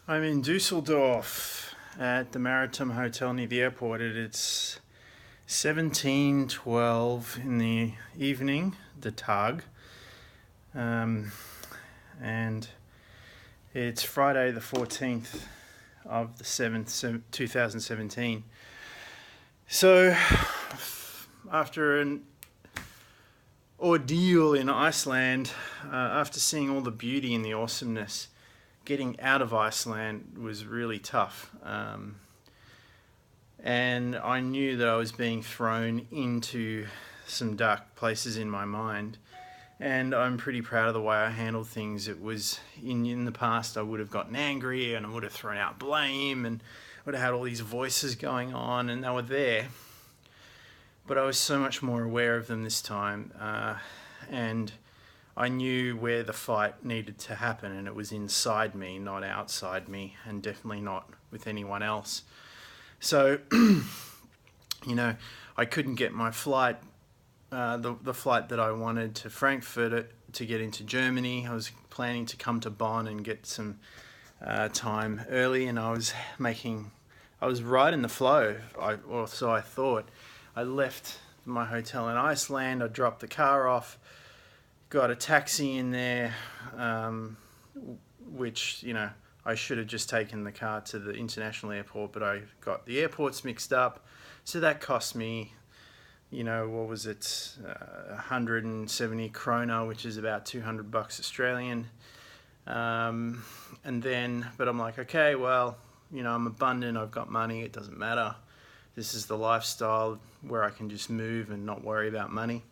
I'm in Dusseldorf at the Maritime Hotel near the airport. It's 17:12 in the evening, the Tag, um, and it's Friday the 14th of the 7th, 2017. So, after an ordeal in Iceland, after seeing all the beauty and the awesomeness, getting out of Iceland was really tough. And I knew that I was being thrown into some dark places in my mind. And I'm pretty proud of the way I handled things. It was in the past, I would have gotten angry and I would have thrown out blame and would have had all these voices going on, and they were there. But I was so much more aware of them this time. And I knew where the fight needed to happen, and it was inside me, not outside me, and definitely not with anyone else. So, I couldn't get my flight, the flight that I wanted to Frankfurt to get into Germany. I was planning to come to Bonn and get some time early, and I was right in the flow, or so I thought. I left my hotel in Iceland, I dropped the car off, got a taxi in there, which, I should have just taken the car to the international airport, but I got the airports mixed up. So that cost me, what was it, 170 krona, which is about 200 bucks Australian. But I'm like, okay, well, I'm abundant, I've got money, it doesn't matter. This is the lifestyle where I can just move and not worry about money.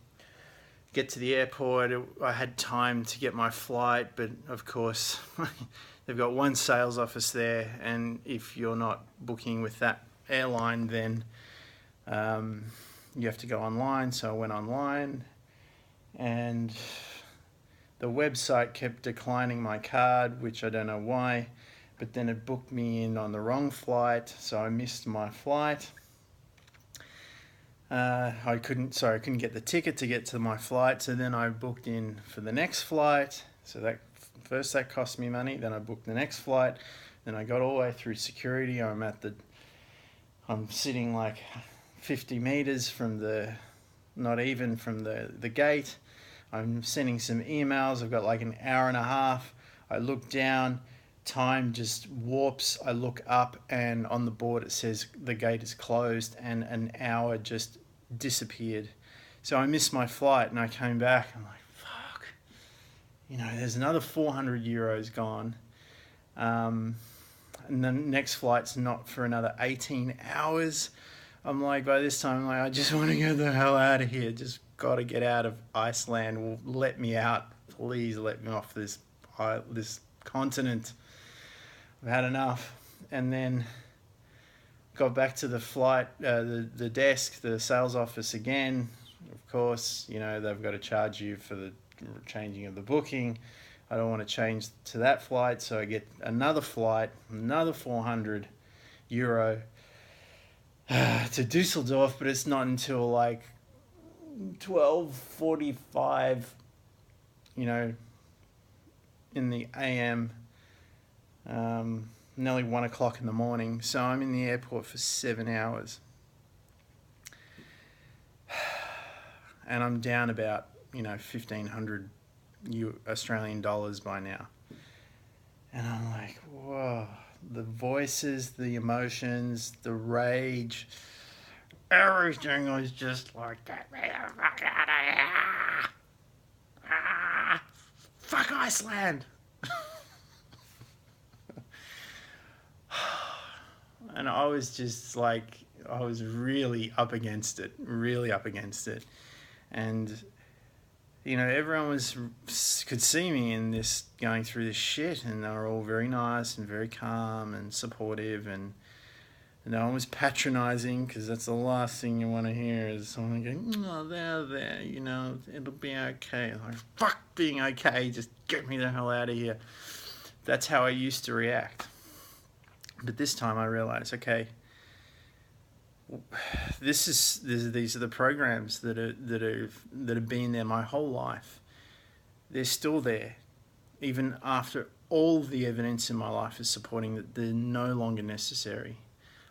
Get to the airport, I had time to get my flight, but of course, they've got one sales office there, and if you're not booking with that airline, then you have to go online. So I went online, and the website kept declining my card, which I don't know why, but then it booked me in on the wrong flight, so I missed my flight. I couldn't get the ticket to get to my flight, so then I booked in for the next flight. So that cost me money. Then I booked the next flight. Then I got all the way through security. I'm sitting like 50 meters from not even from the gate. I'm sending some emails. I've got like an hour and a half. I look down, time just warps. I look up, and on the board it says the gate is closed, and an hour just disappeared. So I missed my flight, and I came back. I'm like, fuck. There's another 400 euros gone. And the next flight's not for another 18 hours. I'm like, by this time, I'm like, I just want to get the hell out of here. Just got to get out of Iceland. Let me out. Please let me off this continent. I've had enough. And then got back to the flight, the desk, the sales office again. Of course, they've got to charge you for the changing of the booking. I don't want to change to that flight, so I get another flight, another 400 euro to Dusseldorf, but it's not until like 12:45, in the AM, nearly 1 o'clock in the morning. So I'm in the airport for 7 hours. And I'm down about, 1,500 Australian dollars by now. And I'm like, whoa, the voices, the emotions, the rage, everything was just like, get me the fuck out of here. Fuck Iceland. And I was just like, I was really up against it. And everyone could see me in this, going through this shit, and they were all very nice and very calm and supportive, and no one was patronizing, because that's the last thing you want to hear, is someone going, oh, there, it'll be okay. Like, fuck being okay, just get me the hell out of here. That's how I used to react. But this time I realized, okay, these are the programs that have been there my whole life. They're still there. even after all the evidence in my life is supporting that they're no longer necessary.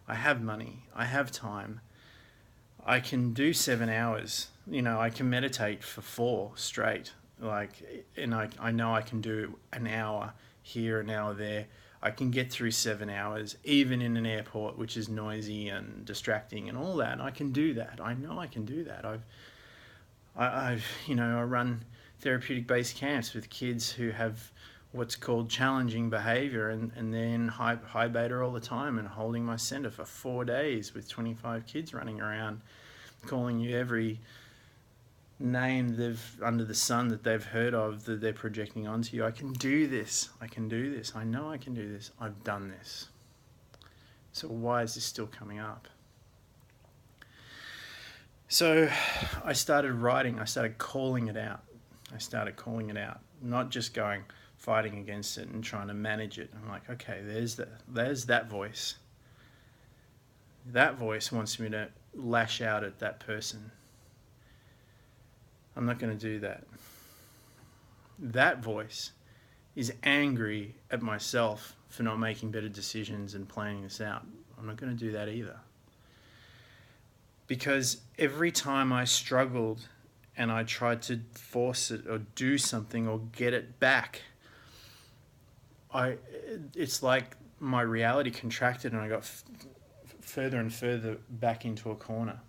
I have money, I have time, I can do 7 hours. I can meditate for 4 straight. And I know I can do an hour here, an hour there. I can get through 7 hours, even in an airport, which is noisy and distracting and all that. I can do that. I know I can do that. I run therapeutic based camps with kids who have what's called challenging behavior, and they're in high beta all the time, and holding my center for 4 days with 25 kids running around calling you every name they've under the sun that they've heard of, that they're projecting onto you. I can do this. I can do this. I know I can do this. I've done this. So why is this still coming up? So I started writing. I started calling it out. Not just fighting against it and trying to manage it. I'm like, okay, there's that voice. That voice wants me to lash out at that person. I'm not going to do that. That voice is angry at myself for not making better decisions and planning this out. I'm not going to do that either. Because every time I struggled and I tried to force it or do something or get it back, it's like my reality contracted and I got further and further back into a corner.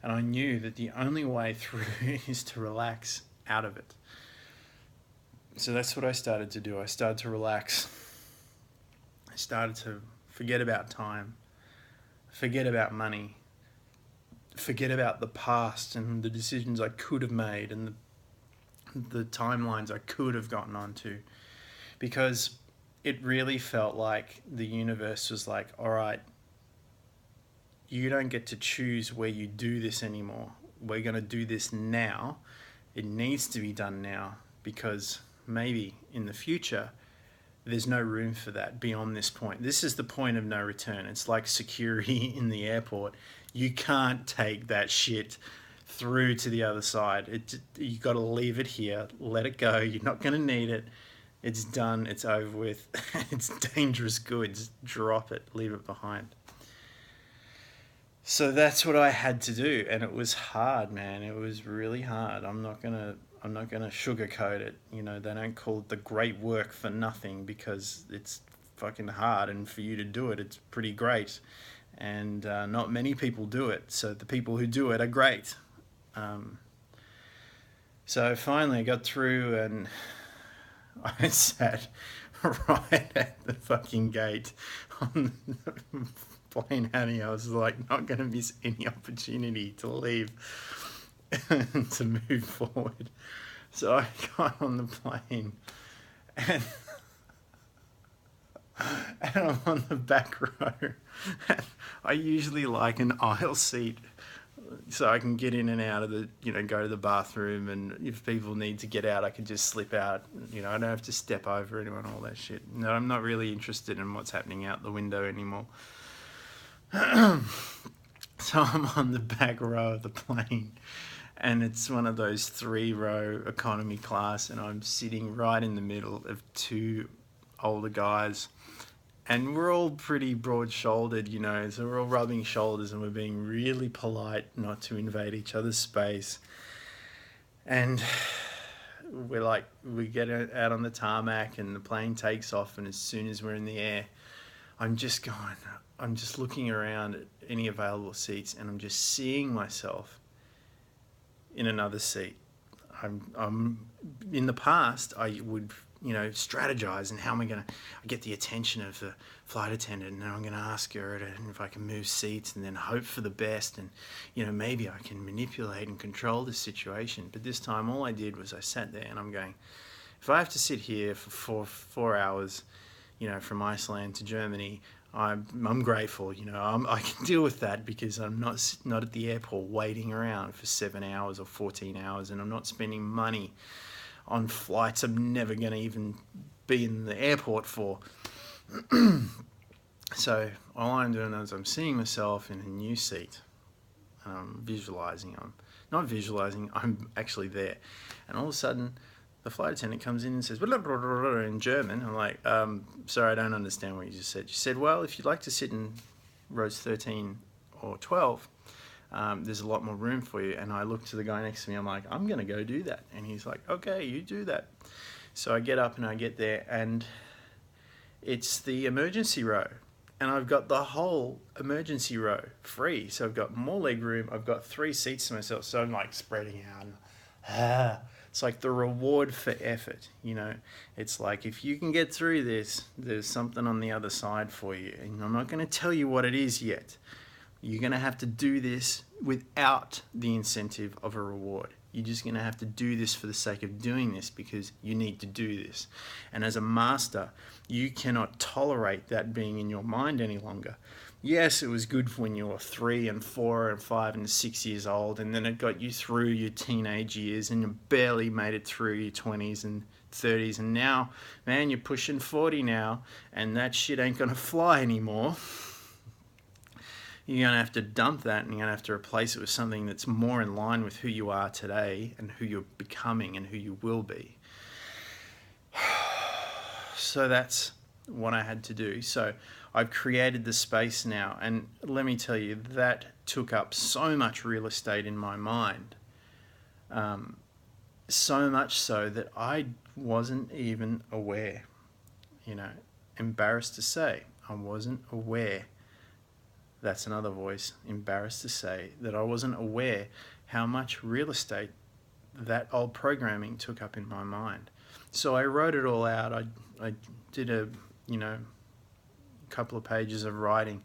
And I knew that the only way through is to relax out of it. So that's what I started to do. I started to relax. I started to forget about time, forget about money, forget about the past and the decisions I could have made and the timelines I could have gotten onto. Because it really felt like the universe was like, all right, you don't get to choose where you do this anymore. We're going to do this now. It needs to be done now, because maybe in the future, there's no room for that beyond this point. This is the point of no return. It's like security in the airport. You can't take that shit through to the other side. You got to leave it here. Let it go. You're not going to need it. It's done. It's over with. It's dangerous goods. Drop it. Leave it behind. So that's what I had to do, and it was hard, man. It was really hard. I'm not gonna sugarcoat it. They don't call it the great work for nothing, because it's fucking hard, and for you to do it, it's pretty great. And not many people do it, so the people who do it are great. So finally I got through, and I sat right at the fucking gate on the plane heading. I was like, not going to miss any opportunity to leave and to move forward. So I got on the plane, and I'm on the back row. I usually like an aisle seat so I can get in and out of the, go to the bathroom, and if people need to get out, I can just slip out. I don't have to step over anyone, all that shit. No, I'm not really interested in what's happening out the window anymore. So I'm on the back row of the plane, and it's one of those 3-row economy class, and I'm sitting right in the middle of 2 older guys, and we're all pretty broad-shouldered, so we're all rubbing shoulders, and we're being really polite not to invade each other's space. And we get out on the tarmac, and the plane takes off, and as soon as we're in the air, I'm just looking around at any available seats, and I'm just seeing myself in another seat. I'm in the past, I would, strategize, and how am I going to get the attention of the flight attendant, and then I'm going to ask her if I can move seats, and then hope for the best, and maybe I can manipulate and control the situation. But this time all I did was I sat there, and I'm going, if I have to sit here for 4 hours, from Iceland to Germany, I'm grateful. I can deal with that, because I'm not at the airport waiting around for 7 hours or 14 hours, and I'm not spending money on flights I'm never going to even be in the airport for. So all I'm doing is I'm seeing myself in a new seat, and I'm visualizing. I'm not visualizing, I'm actually there. And all of a sudden, the flight attendant comes in and says, blah, blah, blah, blah, in German. I'm like, sorry, I don't understand what you just said. She said, well, if you'd like to sit in rows 13 or 12, there's a lot more room for you. And I look to the guy next to me, I'm like, I'm going to go do that. And he's like, okay, you do that. So I get up and I get there, and it's the emergency row. And I've got the whole emergency row free. So I've got more leg room. I've got 3 seats to myself. So I'm like spreading out. It's like the reward for effort, you know. It's like, if you can get through this, there's something on the other side for you. And I'm not going to tell you what it is yet. You're going to have to do this without the incentive of a reward. You're just going to have to do this for the sake of doing this, because you need to do this. And as a master, you cannot tolerate that being in your mind any longer. Yes, it was good when you were 3 and 4 and 5 and 6 years old, and then it got you through your teenage years, and you barely made it through your 20s and 30s, and now, man, you're pushing 40 now, and that shit ain't going to fly anymore. You're going to have to dump that, and you're going to have to replace it with something that's more in line with who you are today and who you're becoming and who you will be. So that's what I had to do. So I've created the space now, and let me tell you, that took up so much real estate in my mind. So much so that I wasn't even aware, you know, embarrassed to say, I wasn't aware. That's another voice, embarrassed to say that I wasn't aware how much real estate that old programming took up in my mind. So I wrote it all out. I did a, you know, couple of pages of writing,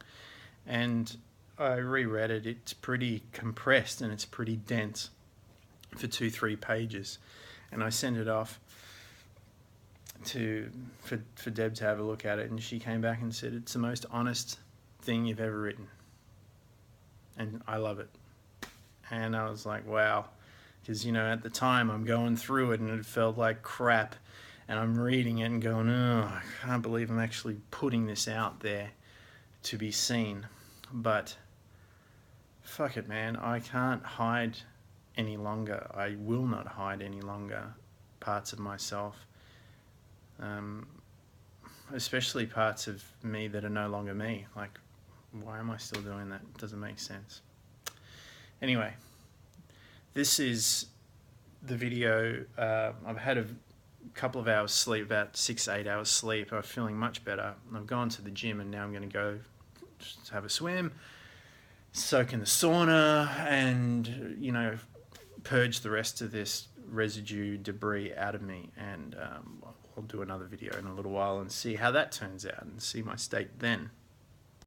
and I reread it. It's pretty compressed and it's pretty dense for 2-3 pages, and I sent it off for Deb to have a look at it, and she came back and said, it's the most honest thing you've ever written, and I love it. And I was like, wow, because, you know, at the time I'm going through it and it felt like crap, and I'm reading it and going, oh, I can't believe I'm actually putting this out there to be seen. But fuck it, man, I can't hide any longer. I will not hide any longer parts of myself, especially parts of me that are no longer me. Like, why am I still doing that? It doesn't make sense. Anyway, this is the video. I've had a couple of hours sleep, about 6-8 hours sleep. I'm feeling much better. I've gone to the gym, and now I'm going to go just have a swim, soak in the sauna, and, you know, purge the rest of this residue debris out of me. And I'll do another video in a little while and see how that turns out and see my state then.